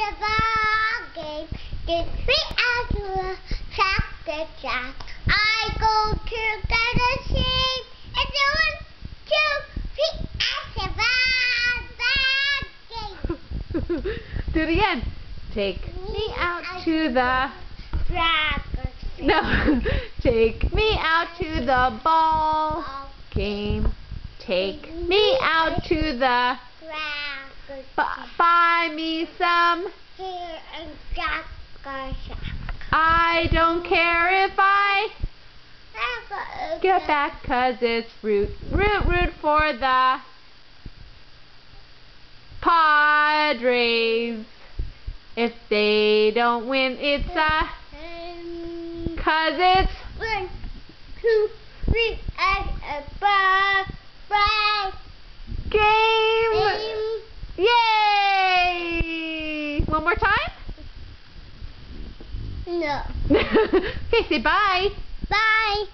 the ball game. Get me out to the track. I go to the sheep and the 1, 2, 3 at the ball game. Do it again. Take me out to the track. No. Take me out to the ball game. Take me out to the buy me some. Here and Jack. I don't care if I get back, 'cause it's root for the Padres. If they don't win, it's 'cause it's 1, 2, 3 and a ball game. Yay! One more time? No. Okay, say bye. Bye.